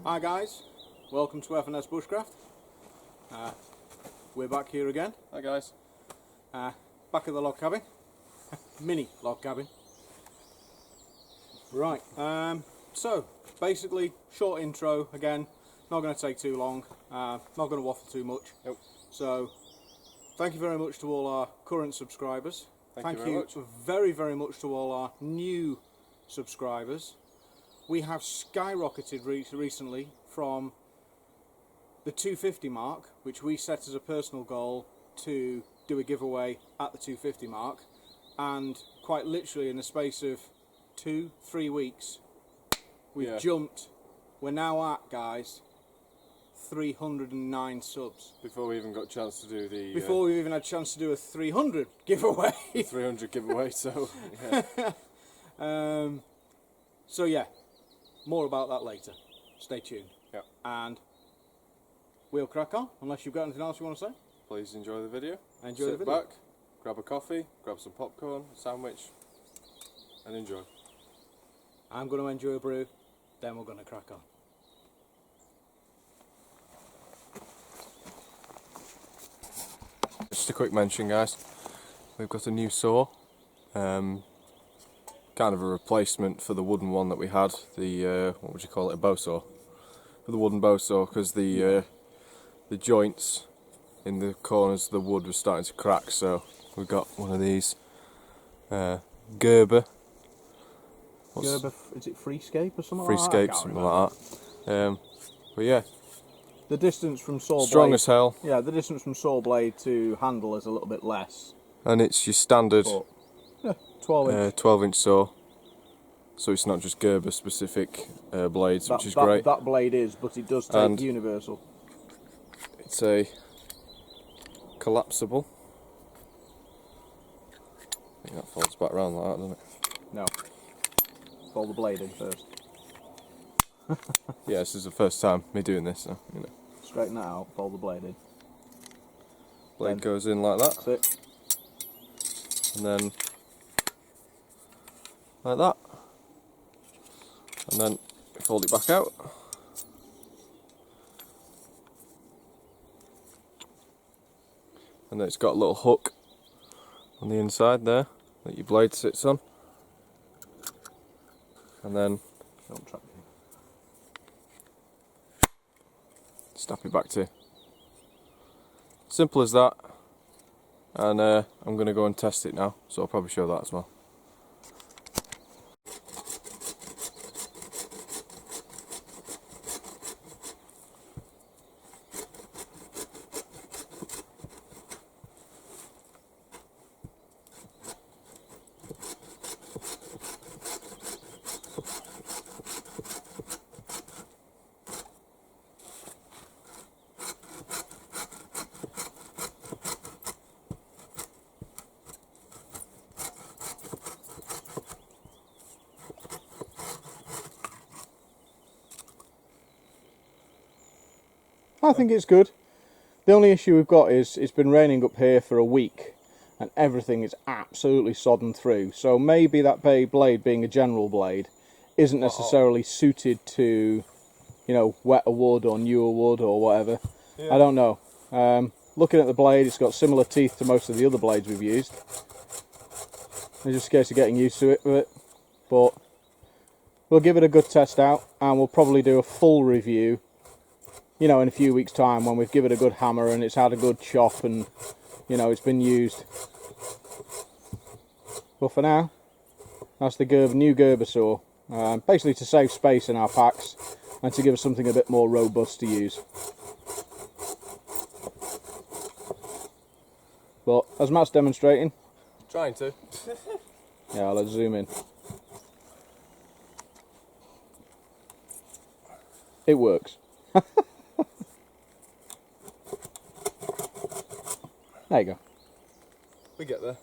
Hi guys, welcome to F&S Bushcraft. We're back here again. Hi guys. Back at the log cabin. Mini log cabin. Right, so basically short intro again, not going to take too long, not going to waffle too much. Nope. So thank you very much to all our current subscribers. Thank you very much to all our new subscribers. We have skyrocketed recently from the 250 mark, which we set as a personal goal to do a giveaway at the 250 mark, and quite literally in the space of 2-3 weeks we've jumped. We're now at, guys, 309 subs. Before we even got a chance to do the... Before we even had a chance to do a 300 giveaway. 300 giveaway, so yeah. So yeah, more about that later. Stay tuned. Yeah. And we'll crack on, unless you've got anything else you want to say. Please enjoy the video. Sit back, grab a coffee, grab some popcorn, a sandwich, and enjoy. I'm going to enjoy a brew, then we're going to crack on. Just a quick mention, guys. We've got a new saw. Kind of a replacement for the wooden one that we had. The what would you call it? A bow saw. For the wooden bow saw, because the joints in the corners of the wood were starting to crack. So we've got one of these Gerber. Gerber, is it Freescape or something Freescape, like that? something like that. But yeah, the distance from saw strong blade, as hell. Yeah, the distance from saw blade to handle is a little bit less. And it's your standard But, yeah, 12-inch saw. So it's not just Gerber specific blades, which is great. That blade is, but it does take And universal. it's a collapsible. I think that folds back round like that, doesn't it? No. Fold the blade in first. Yeah, this is the first time me doing this, so you know. Straighten that out, fold the blade in. Blade Then goes in like that. That's it. And then like that. And then fold it back out. And then it's got a little hook on the inside there that your blade sits on. And then Don't trap me. snap it back to. Simple as that. And I'm going to go and test it now, so I'll probably show that as well. I think it's good. The only issue we've got is it's been raining up here for a week and everything is absolutely sodden through. So maybe that blade, being a general blade, isn't necessarily suited to, you know, wetter wood or newer wood or whatever. Yeah. I don't know. Looking at the blade, it's got similar teeth to most of the other blades we've used. It's just a case of getting used to it with it. But we'll give it a good test out and we'll probably do a full review, you know, in a few weeks' time when we've given it a good hammer and it's had a good chop and, you know, it's been used. But for now, that's the new Gerber saw. Basically to save space in our packs and to give us something a bit more robust to use. But as Matt's demonstrating, Trying to. yeah, let's zoom in. It works. There you go. We get there.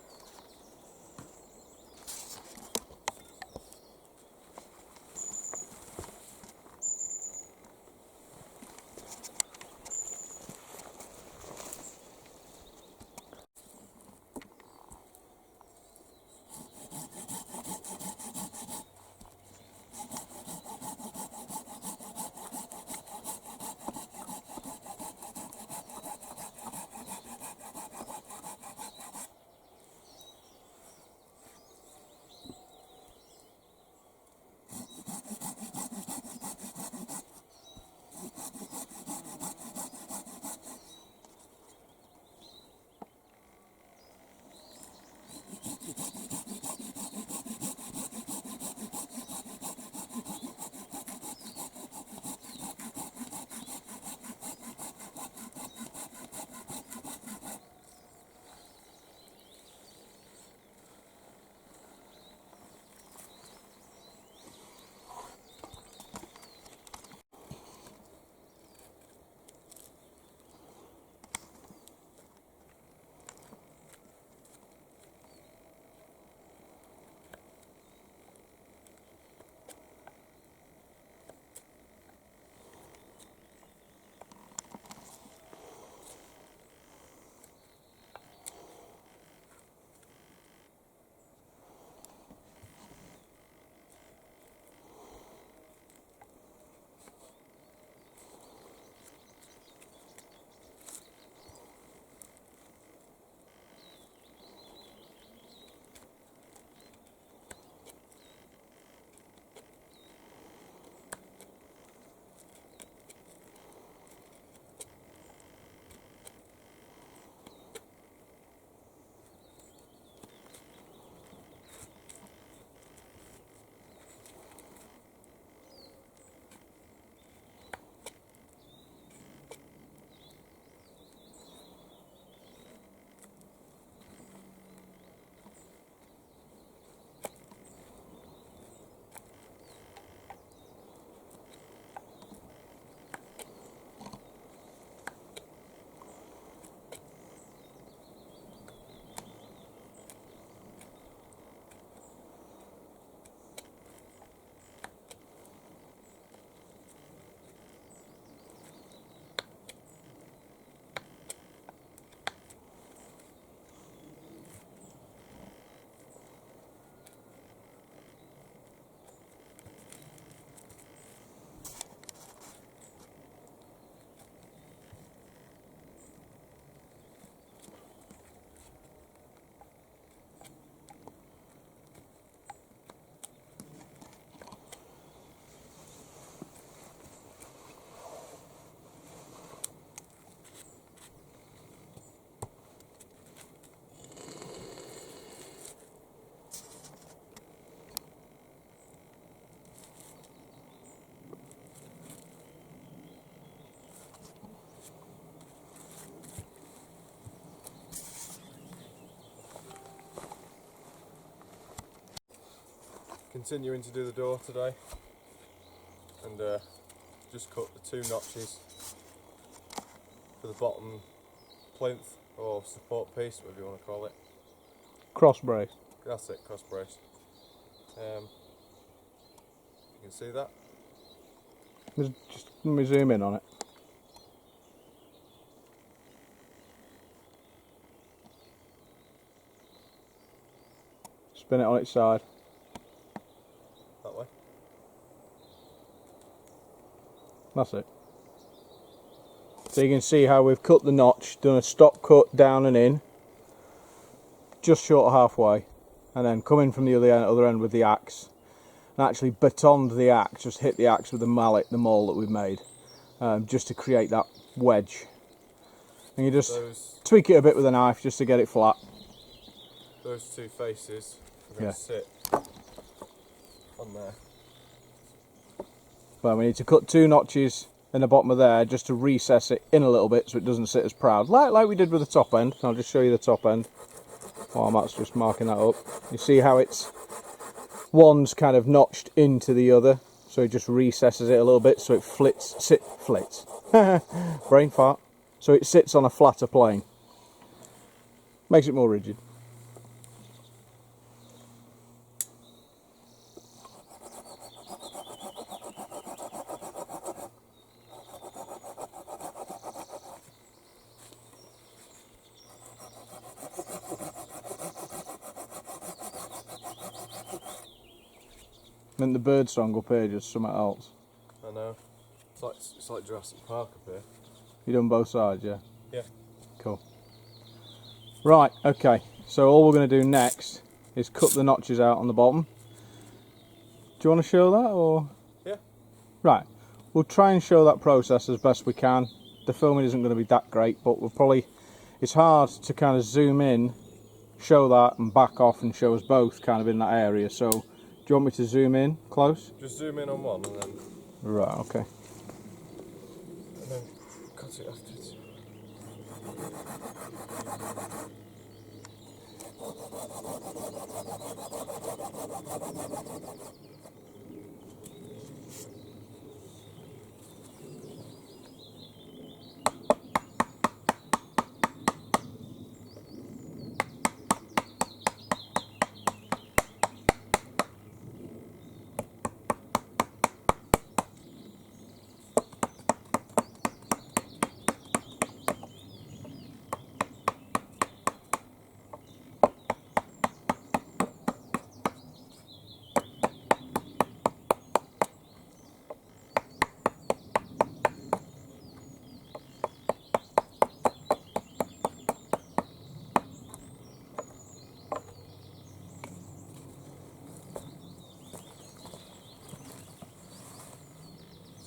continuing to do the door today, and just cut the 2 notches for the bottom plinth or support piece, whatever you want to call it. Cross brace. That's it, cross brace. You can see that. Just let me zoom in on it. Spin it on its side. That way. That's it. So you can see how we've cut the notch, done a stop cut down and in, just short of halfway, and then come in from the other end with the axe, and actually batoned the axe, just hit the axe with the mallet, the maul that we've made, just to create that wedge. And you just tweak it a bit with a knife just to get it flat. Those 2 faces are going to sit on there. Well, we need to cut 2 notches in the bottom of there just to recess it in a little bit so it doesn't sit as proud, like we did with the top end. I'll just show you the top end while Matt's just marking that up. You see how it's one's kind of notched into the other, so it just recesses it a little bit so it flits brain fart, so it sits on a flatter plane, makes it more rigid. And the bird song up here just something else. I know. It's like Jurassic Park up here. You done both sides, yeah? Yeah. Cool. Right, okay. So all we're going to do next is cut the notches out on the bottom. Do you want to show that, or? Yeah. Right. We'll try and show that process as best we can. The filming isn't going to be that great, but it's hard to kind of zoom in, show that, and back off and show us both kind of in that area. So, do you want me to zoom in close? Just zoom in on one and then... Right, okay. And then cut it afterwards.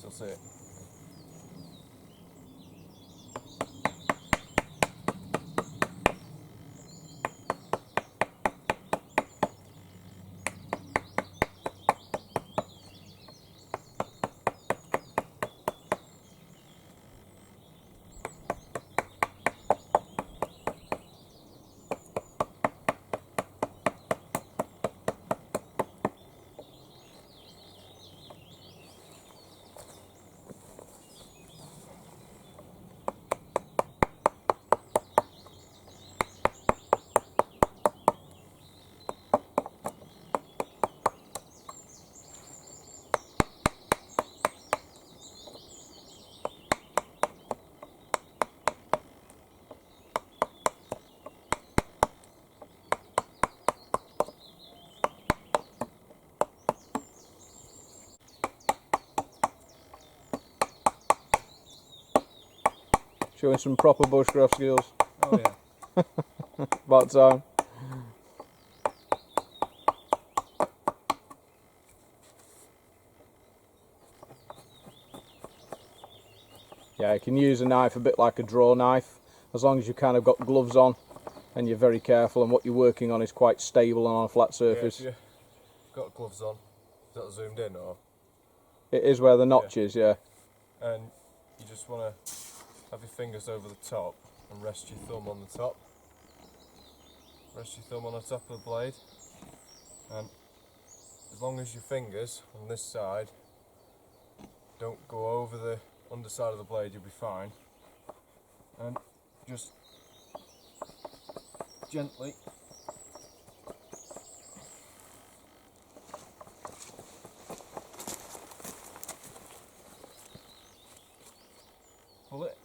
That's it. Showing some proper bushcraft skills. Oh yeah. About time. Yeah, you can use a knife a bit like a draw knife, as long as you kind of got gloves on and you're very careful and what you're working on is quite stable and on a flat surface. Yeah, got gloves on. Is that zoomed in or? It is where the notch is, yeah. And you just want to have your fingers over the top and rest your thumb on the top. Rest your thumb on the top of the blade and as long as your fingers on this side don't go over the underside of the blade, you'll be fine. And just gently pull it.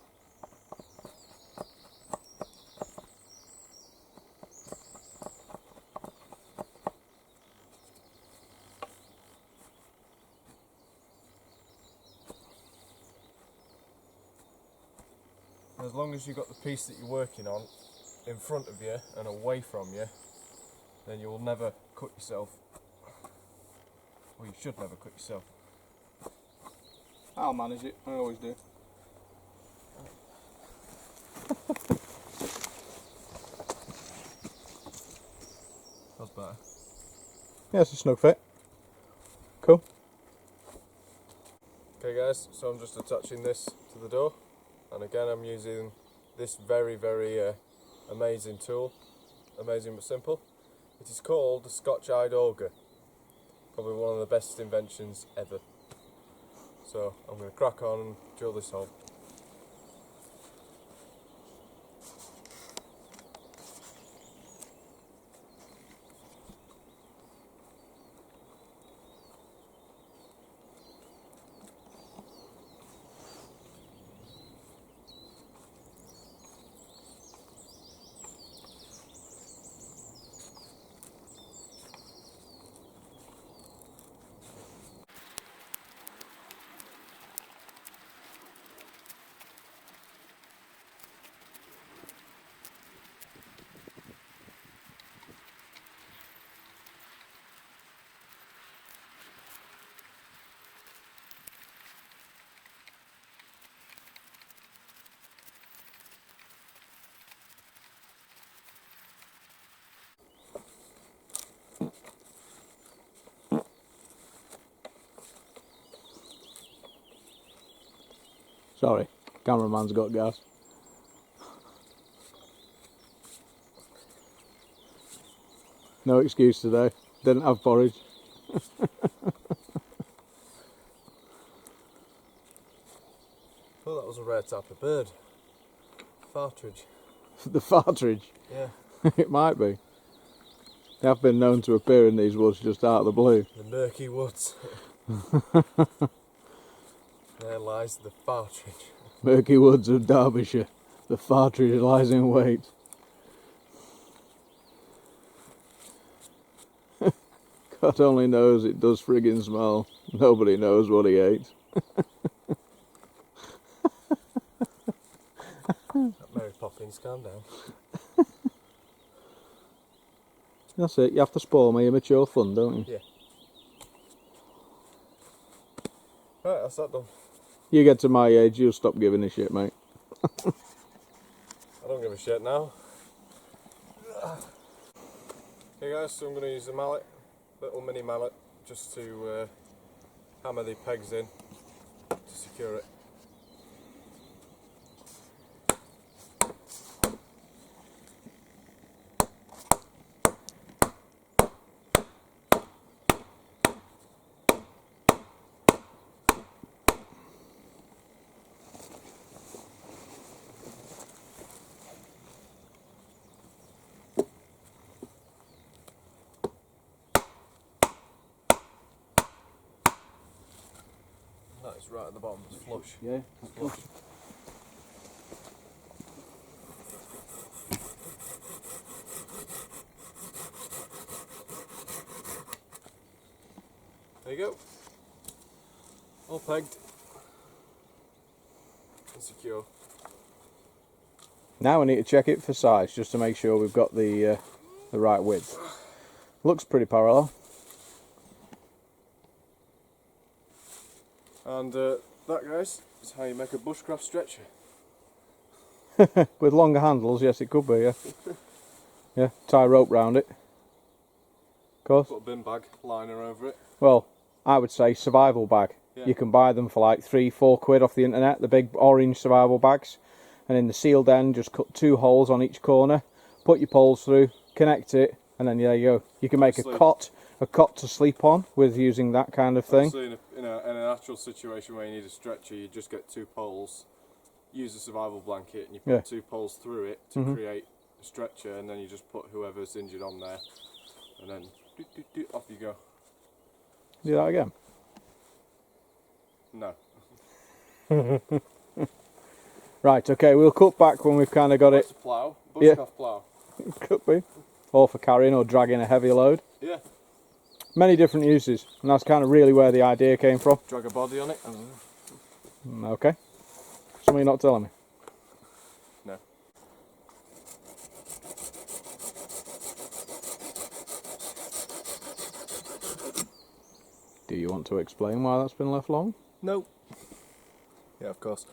As long as you've got the piece that you're working on in front of you and away from you, then you will never cut yourself. Well, you should never cut yourself. I'll manage it, I always do. That's better. Yeah, it's a snug fit. Cool. Okay guys, so I'm just attaching this to the door, and again I'm using this very amazing tool, amazing but simple. It is called the Scotch-eyed auger, probably one of the best inventions ever. So I'm going to crack on and drill this hole. Sorry, cameraman's got gas. No excuse today, didn't have porridge. Oh, that was a rare type of bird. Partridge. The partridge? Yeah. It might be. They have been known to appear in these woods just out of the blue. The murky woods. There lies the partridge. Murky woods of Derbyshire. The partridge lies in wait. God only knows it does friggin' smell. Nobody knows what he ate. Mary Poppins, calm down. That's it, you have to spoil my immature fun, don't you? Yeah. Right, that's that done. You get to my age, you'll stop giving a shit, mate. I don't give a shit now. Okay guys, so I'm going to use a mallet, little mini mallet, just to hammer the pegs in to secure it. That's right at the bottom, it's flush. Yeah, It's flush. There you go. All pegged and secure. Now we need to check it for size, just to make sure we've got the right width. Looks pretty parallel. And that, guys, is how you make a bushcraft stretcher. With longer handles, yes it could be, yeah. Yeah, tie rope round it. Of course. Put a bin bag liner over it. Well, I would say survival bag. Yeah. You can buy them for like £3-4 off the internet, the big orange survival bags. And in the sealed end, just cut 2 holes on each corner, put your poles through, connect it, and then there you go. You can make a cot, a cot to sleep on with using that kind of thing. Obviously in an actual situation where you need a stretcher, you just get 2 poles, use a survival blanket, and you put 2 poles through it to create a stretcher, and then you just put whoever's injured on there, and then off you go. Do that again? No. Right, okay, we'll cut back when we've kind of got it. A plough? Bushcraft plough? Could be. Or for carrying or dragging a heavy load. Yeah. Many different uses, and that's kind of really where the idea came from. Drag a body on it? Okay. Something you're not telling me? No. Do you want to explain why that's been left long? No. Yeah, of course.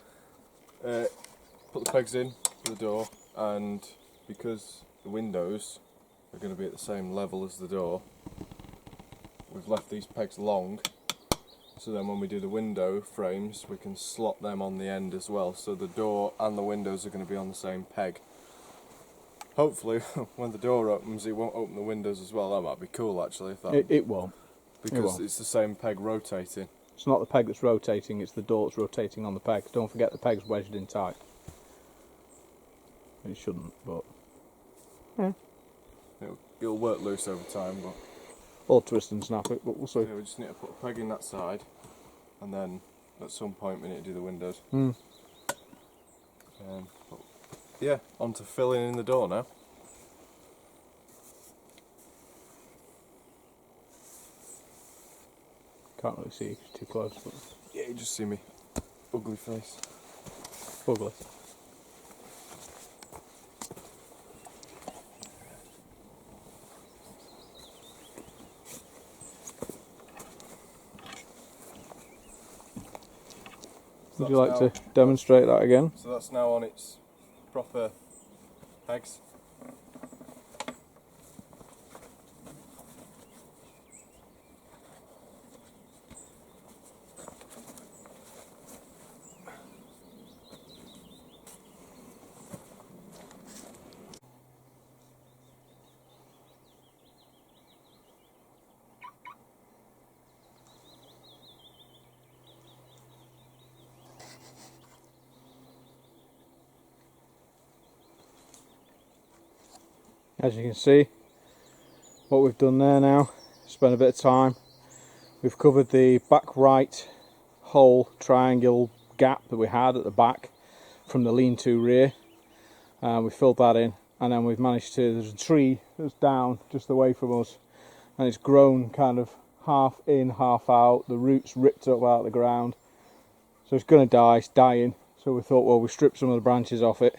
Put the pegs in for the door, and because the windows are going to be at the same level as the door, we've left these pegs long, so then when we do the window frames we can slot them on the end as well, so the door and the windows are going to be on the same peg. Hopefully when the door opens it won't open the windows as well. That might be cool actually. If that, It won't. because it's the same peg rotating. It's not the peg that's rotating, it's the door that's rotating on the peg. Don't forget the peg's wedged in tight. It shouldn't, but... Yeah. It'll work loose over time, but... Or twist and snap it, but we'll see. Yeah, we just need to put a peg in that side, and then at some point we need to do the windows. Mm. But yeah, on to filling in the door now. Can't really see it's too close, but... Yeah, you just see me ugly face. Ugly. Would you like to demonstrate that again? So that's now on its proper pegs. As you can see, what we've done there now, spent a bit of time. We've covered the back right hole triangle gap that we had at the back from the lean-to rear. We filled that in, and then we've managed to, there's a tree that's down just away from us, and it's grown kind of half in, half out. The roots ripped up out of the ground, so it's going to die, it's dying. So we thought, well, we strip some of the branches off it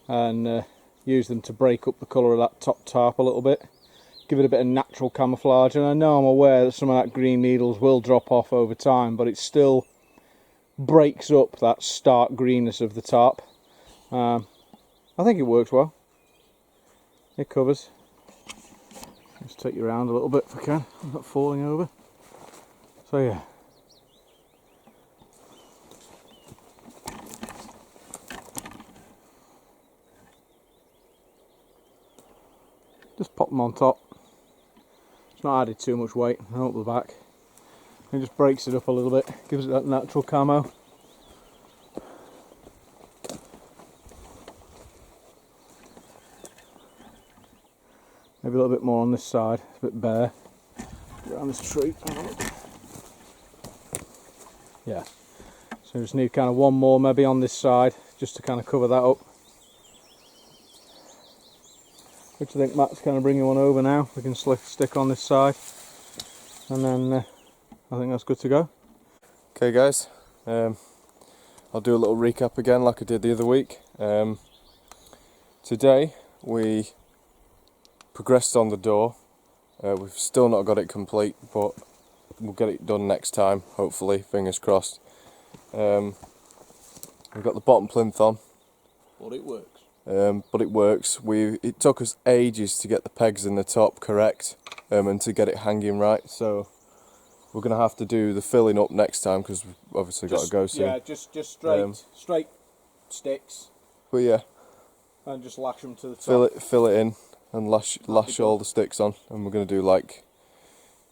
and use them to break up the colour of that top tarp a little bit, give it a bit of natural camouflage. And I know I'm aware that some of that green needles will drop off over time, but it still breaks up that stark greenness of the tarp. I think it works well. It covers. Let's take you around a little bit if I can. I'm not falling over. So yeah. Just pop them on top. It's not added too much weight, and up the back. It just breaks it up a little bit, gives it that natural camo. Maybe a little bit more on this side, it's a bit bare. Around this tree. Yeah. So we just need kind of one more maybe on this side, just to kind of cover that up. Which I think Matt's kind of bringing one over now. We can stick on this side, and then I think that's good to go. Okay guys, I'll do a little recap again like I did the other week. Today we progressed on the door. We've still not got it complete, but we'll get it done next time, hopefully, fingers crossed. We've got the bottom plinth on. But it works. It took us ages to get the pegs in the top correct, and to get it hanging right, so we're going to have to do the filling up next time, because we've obviously got to go soon. Yeah, just straight sticks. But yeah, and just lash them to the top. fill it in and lash all the sticks on, and we're going to do like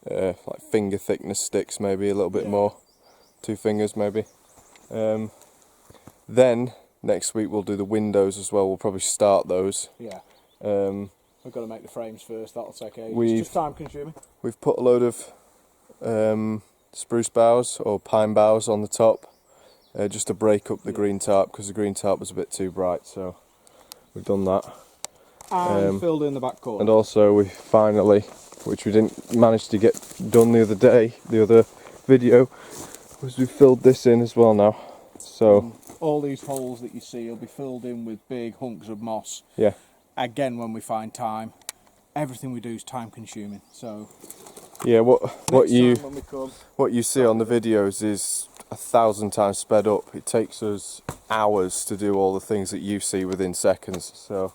like finger thickness sticks, maybe a little bit more, 2 fingers maybe. Then next week we'll do the windows as well. We'll probably start those. Yeah. We've got to make the frames first. That'll take ages. It's just time consuming. We've put a load of spruce boughs or pine boughs on the top, just to break up the green tarp, because the green tarp was a bit too bright. So we've done that. And filled in the back corner. And also we finally, which we didn't manage to get done the other video, was we filled this in as well now. So all these holes that you see will be filled in with big hunks of moss. Yeah. Again, when we find time. Everything we do is time consuming. So yeah, what you come, see on the videos is 1,000 times sped up. It takes us hours to do all the things that you see within seconds. So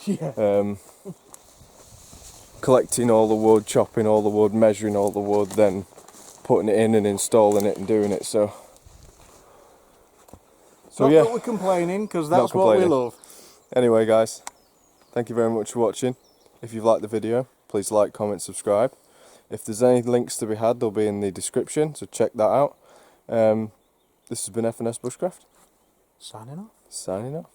yeah. Collecting all the wood, chopping all the wood, measuring all the wood, then putting it in and installing it and doing it. So Not yeah, that we're complaining, because that's what we love. Anyway guys, thank you very much for watching. If you've liked the video, please like, comment, subscribe. If there's any links to be had, they'll be in the description, so check that out. This has been F&S Bushcraft. Signing off. Signing off.